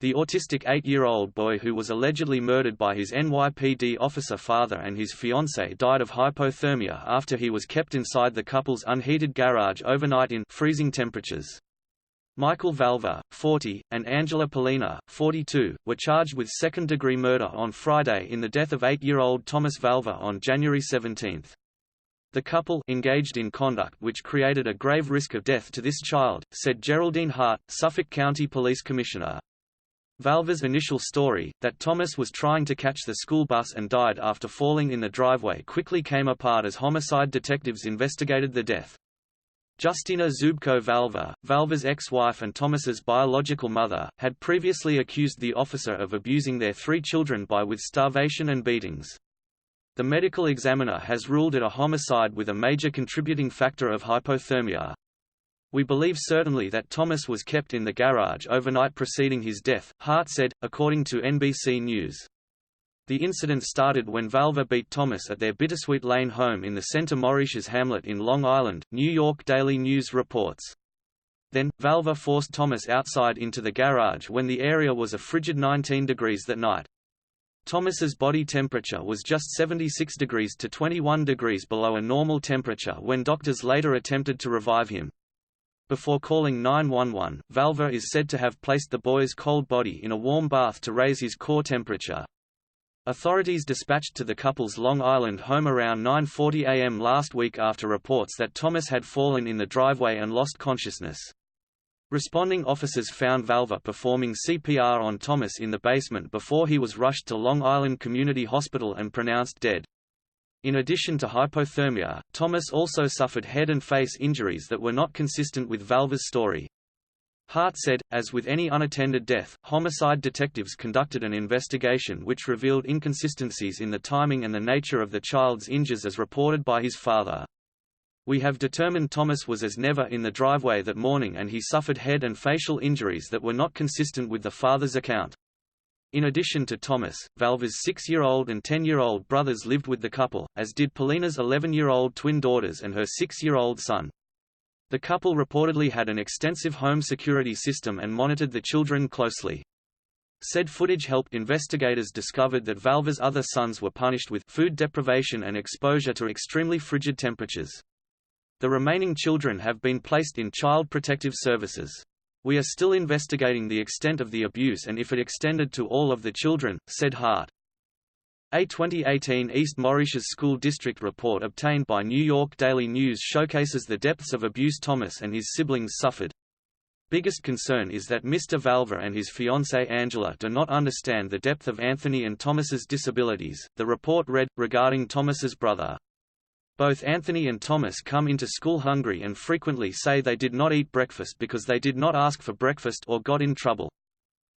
The autistic 8-year-old boy who was allegedly murdered by his NYPD officer father and his fiancée died of hypothermia after he was kept inside the couple's unheated garage overnight in freezing temperatures. Michael Valver, 40, and Angela Polina, 42, were charged with second-degree murder on Friday in the death of 8-year-old Thomas Valver on January 17. The couple engaged in conduct which created a grave risk of death to this child, said Geraldine Hart, Suffolk County Police Commissioner. Valver's initial story, that Thomas was trying to catch the school bus and died after falling in the driveway, quickly came apart as homicide detectives investigated the death. Justina Zubko Valver, Valver's ex-wife and Thomas's biological mother, had previously accused the officer of abusing their 3 children with starvation and beatings. The medical examiner has ruled it a homicide with a major contributing factor of hypothermia. We believe certainly that Thomas was kept in the garage overnight preceding his death, Hart said, according to NBC News. The incident started when Valver beat Thomas at their Bittersweet Lane home in the Center Mauritius hamlet in Long Island, New York Daily News reports. Then, Valver forced Thomas outside into the garage when the area was a frigid 19 degrees that night. Thomas's body temperature was just 76 degrees to 21 degrees below a normal temperature when doctors later attempted to revive him. Before calling 911, Valver is said to have placed the boy's cold body in a warm bath to raise his core temperature. Authorities dispatched to the couple's Long Island home around 9:40 a.m. last week after reports that Thomas had fallen in the driveway and lost consciousness. Responding officers found Valver performing CPR on Thomas in the basement before he was rushed to Long Island Community Hospital and pronounced dead. In addition to hypothermia, Thomas also suffered head and face injuries that were not consistent with Valver's story. Hart said, as with any unattended death, homicide detectives conducted an investigation which revealed inconsistencies in the timing and the nature of the child's injuries as reported by his father. We have determined Thomas was never in the driveway that morning and he suffered head and facial injuries that were not consistent with the father's account. In addition to Thomas, Valver's 6-year-old and 10-year-old brothers lived with the couple, as did Polina's 11-year-old twin daughters and her 6-year-old son. The couple reportedly had an extensive home security system and monitored the children closely. Said footage helped investigators discovered that Valver's other sons were punished with food deprivation and exposure to extremely frigid temperatures. The remaining children have been placed in Child Protective Services. We are still investigating the extent of the abuse and if it extended to all of the children, said Hart. A 2018 East Mauritius School District report obtained by New York Daily News showcases the depths of abuse Thomas and his siblings suffered. Biggest concern is that Mr. Valver and his fiancée Angela do not understand the depth of Anthony and Thomas's disabilities, the report read, regarding Thomas's brother. Both Anthony and Thomas come into school hungry and frequently say they did not eat breakfast because they did not ask for breakfast or got in trouble.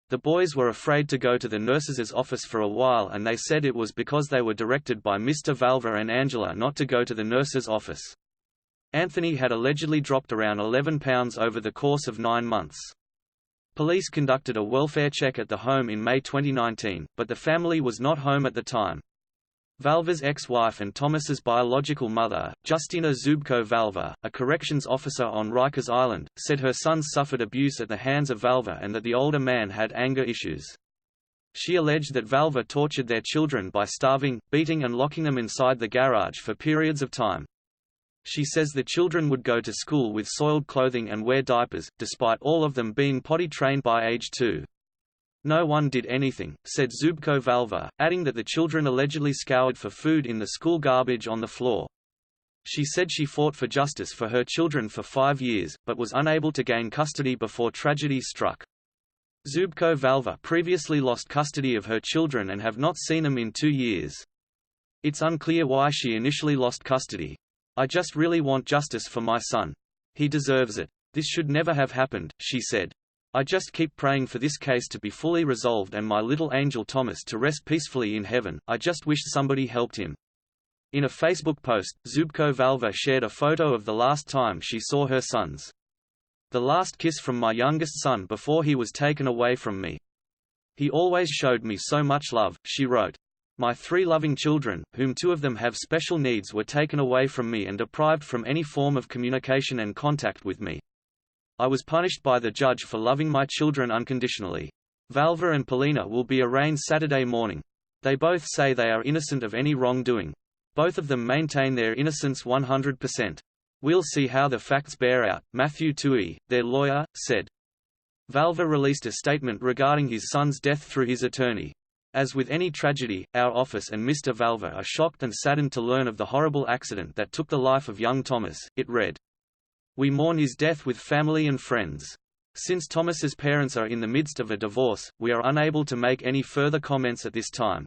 The boys were afraid to go to the nurse's office for a while and they said it was because they were directed by Mr. Valver and Angela not to go to the nurse's office. Anthony had allegedly dropped around 11 pounds over the course of 9 months. Police conducted a welfare check at the home in May 2019, but the family was not home at the time. Valver's ex-wife and Thomas's biological mother, Justina Zubko Valver, a corrections officer on Rikers Island, said her sons suffered abuse at the hands of Valver and that the older man had anger issues. She alleged that Valver tortured their children by starving, beating and locking them inside the garage for periods of time. She says the children would go to school with soiled clothing and wear diapers, despite all of them being potty trained by age 2. No one did anything, said Zubko Valver, adding that the children allegedly scoured for food in the school garbage on the floor. She said she fought for justice for her children for 5 years, but was unable to gain custody before tragedy struck. Zubko Valver previously lost custody of her children and have not seen them in 2 years. It's unclear why she initially lost custody. I just really want justice for my son. He deserves it. This should never have happened, she said. I just keep praying for this case to be fully resolved and my little angel Thomas to rest peacefully in heaven. I just wish somebody helped him. In a Facebook post, Zubko Valver shared a photo of the last time she saw her sons. The last kiss from my youngest son before he was taken away from me. He always showed me so much love, she wrote. My 3 loving children, whom 2 of them have special needs, were taken away from me and deprived from any form of communication and contact with me. I was punished by the judge for loving my children unconditionally. Valva and Polina will be arraigned Saturday morning. They both say they are innocent of any wrongdoing. Both of them maintain their innocence 100%. We'll see how the facts bear out, Matthew Tui, their lawyer, said. Valva released a statement regarding his son's death through his attorney. As with any tragedy, our office and Mr. Valva are shocked and saddened to learn of the horrible accident that took the life of young Thomas, it read. We mourn his death with family and friends. Since Thomas's parents are in the midst of a divorce, we are unable to make any further comments at this time.